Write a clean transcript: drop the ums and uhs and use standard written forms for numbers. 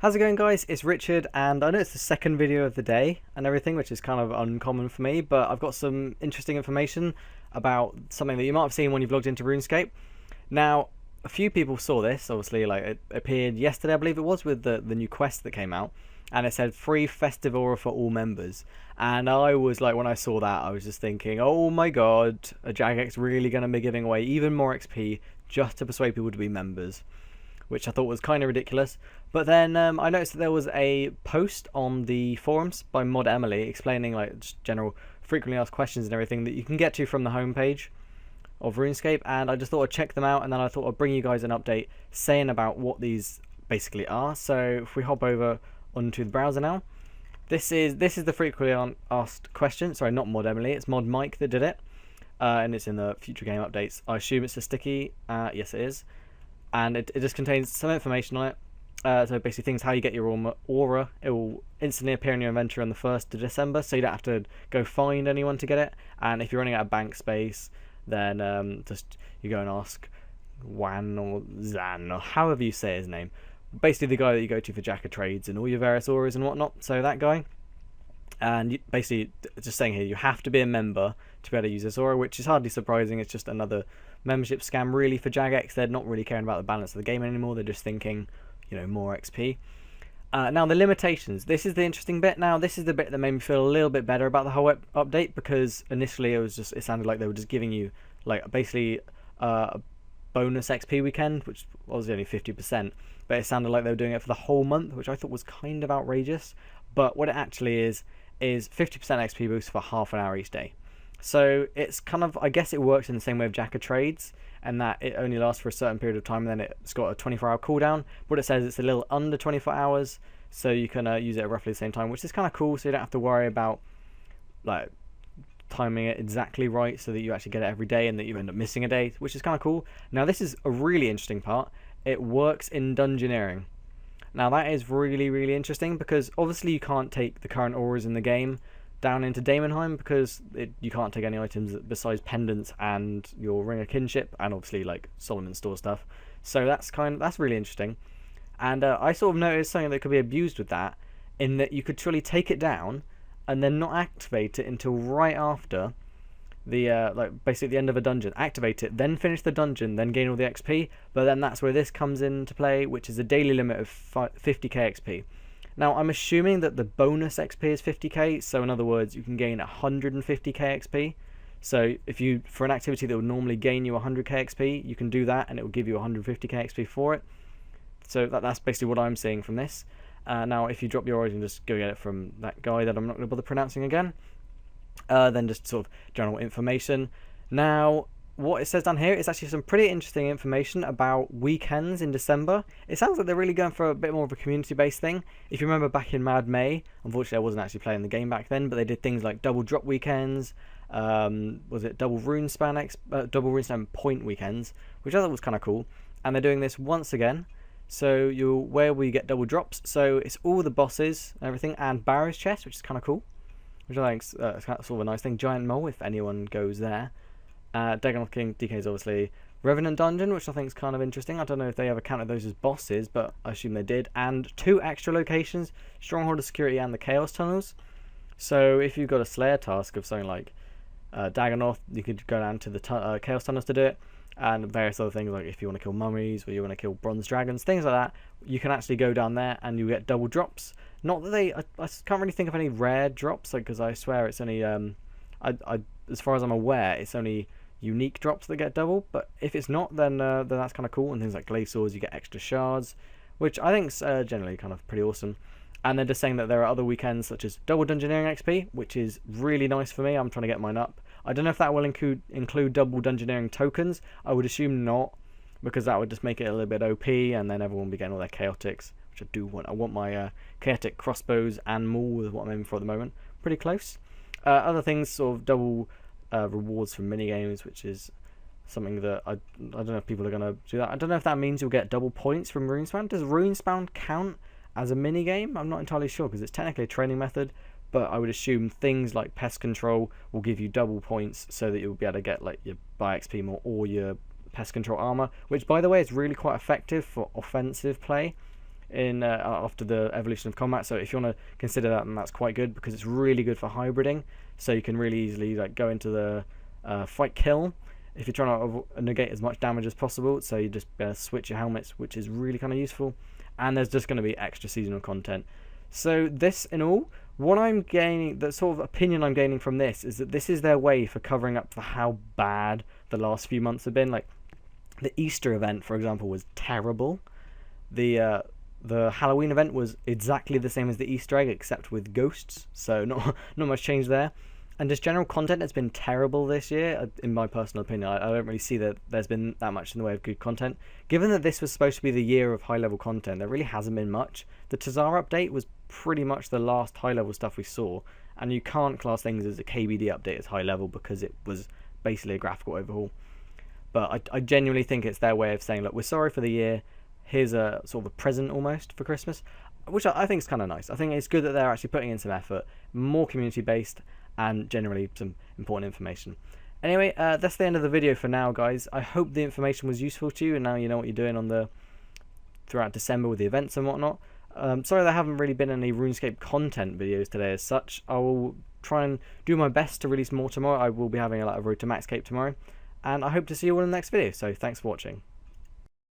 How's it going, guys? It's Richard, and I know it's the second video of the day and everything, which is kind of uncommon for me, but I've got some interesting information about something that you might have seen when you've logged into RuneScape. Now, a few people saw this, obviously, like it appeared yesterday, I believe it was, with the new quest that came out, and it said free festive aura for all members. And I was like, when I saw that, I was just thinking, oh my god, a Jagex really going to be giving away even more XP just to persuade people to be members, which I thought was kind of ridiculous. But then I noticed that there was a post on the forums by Mod Emily explaining like just general frequently asked questions and everything that you can get to from the homepage of RuneScape, and I just thought I'd check them out, and then I thought I'd bring you guys an update saying about what these basically are. So if we hop over onto the browser now, this is the frequently asked question. Sorry, not Mod Emily, it's Mod Mike that did it, and it's in the future game updates. I assume it's a sticky. Yes, it is. And it just contains some information on it. So basically things how you get your aura. It will instantly appear in your inventory on the 1st of December, so you don't have to go find anyone to get it. And if you're running out of bank space, then just you go and ask Wan or Zan, or however you say his name. Basically the guy that you go to for Jack of Trades and all your various auras and whatnot. So that guy. And you, basically, just saying here, you have to be a member to be able to use this aura, which is hardly surprising. It's just another membership scam, really, for Jagex. They're not really caring about the balance of the game anymore. They're just thinking, you know, more XP. Now, the limitations. This is the interesting bit. Now, this is the bit that made me feel a little bit better about the whole update, because initially it sounded like they were just giving you, like, basically a bonus XP weekend, which was only 50%, but it sounded like they were doing it for the whole month, which I thought was kind of outrageous. But what it actually is 50% XP boost for half an hour each day. So it's kind of, I guess it works in the same way of Jack of Trades, and that it only lasts for a certain period of time, and then it's got a 24-hour cooldown. But it says it's a little under 24 hours, so you can use it at roughly the same time, which is kind of cool, so you don't have to worry about like timing it exactly right so that you actually get it every day and that you end up missing a day, which is kind of cool. Now, this is a really interesting part. It works in dungeoneering. Now, that is really, really interesting, because obviously you can't take the current auras in the game down into Daemonheim, because you can't take any items besides pendants and your Ring of Kinship, and obviously like Solomon's store stuff. So that's really interesting. And I sort of noticed something that could be abused with that, in that you could truly take it down and then not activate it until right after the like basically the end of a dungeon. Activate it, then finish the dungeon, then gain all the XP. But then that's where this comes into play, which is a daily limit of 50k XP. Now, I'm assuming that the bonus XP is 50k, so in other words, you can gain 150k XP. So if you, for an activity that would normally gain you 100k XP, you can do that, and it will give you 150k XP for it. So that's basically what I'm seeing from this. Now, if you drop your origin, just go get it from that guy that I'm not going to bother pronouncing again. Then just sort of general information. Now, what it says down here is actually some pretty interesting information about weekends in December. It sounds like they're really going for a bit more of a community-based thing. If you remember back in Mad May, unfortunately I wasn't actually playing the game back then, but they did things like double drop weekends, was it double runespan point weekends, which I thought was kind of cool. And they're doing this once again. So where we get double drops. So it's all the bosses and everything, and Barrow's chest, which is kind of cool, which I think is sort of a nice thing. Giant Mole, if anyone goes there. Dagon King DK's obviously Revenant Dungeon, which I think is kind of interesting. I don't know if they ever counted those as bosses, but I assume they did. And 2 extra locations, Stronghold of Security and the Chaos Tunnels. So if you've got a Slayer task of something like Dagonoth, you could go down to the Chaos Tunnels to do it. And various other things, like if you want to kill mummies or you want to kill bronze dragons, things like that, you can actually go down there and you get double drops. Not that I can't really think of any rare drops, like, because I swear it's only as far as I'm aware, it's only unique drops that get double. But if it's not, then that's kind of cool. And things like glaive swords, you get extra shards, which I think is generally kind of pretty awesome. And they're just saying that there are other weekends such as double dungeoneering XP, which is really nice for me. I'm trying to get mine up. I don't know if that will include double dungeoneering tokens. I would assume not, because that would just make it a little bit OP, and then everyone will be getting all their chaotics, which I do want. I want my chaotic crossbows and maul is what I'm aiming for at the moment. Pretty close. Other things, sort of double rewards from minigames, which is something that I don't know if people are going to do that. I don't know if that means you'll get double points from Runespan. Does Runespan count as a minigame? I'm not entirely sure, because it's technically a training method, but I would assume things like pest control will give you double points so that you'll be able to get like your buy XP more or your pest control armor, which by the way is really quite effective for offensive play. in after the evolution of combat. So if you want to consider that, then that's quite good because it's really good for hybriding. So you can really easily like go into the fight kill if you're trying to negate as much damage as possible. So you just switch your helmets, which is really kind of useful. And there's just going to be extra seasonal content. So this in all, what I'm gaining, the sort of opinion I'm gaining from this is that this is their way for covering up for how bad the last few months have been. Like the Easter event, for example, was terrible. The Halloween event was exactly the same as the Easter egg, except with ghosts. So not much change there. And just general content has been terrible this year, in my personal opinion. I don't really see that there's been that much in the way of good content. Given that this was supposed to be the year of high-level content, there really hasn't been much. The Tazar update was pretty much the last high-level stuff we saw, and you can't class things as a KBD update as high-level because it was basically a graphical overhaul. But I genuinely think it's their way of saying, look, we're sorry for the year. Here's a sort of a present almost for Christmas, which I think is kind of nice. I think it's good that they're actually putting in some effort, more community-based, and generally some important information. Anyway, that's the end of the video for now, guys. I hope the information was useful to you, and now you know what you're doing throughout December with the events and whatnot. Sorry there haven't really been any RuneScape content videos today as such. I will try and do my best to release more tomorrow. I will be having a Road to Max Cape tomorrow, and I hope to see you all in the next video. So thanks for watching.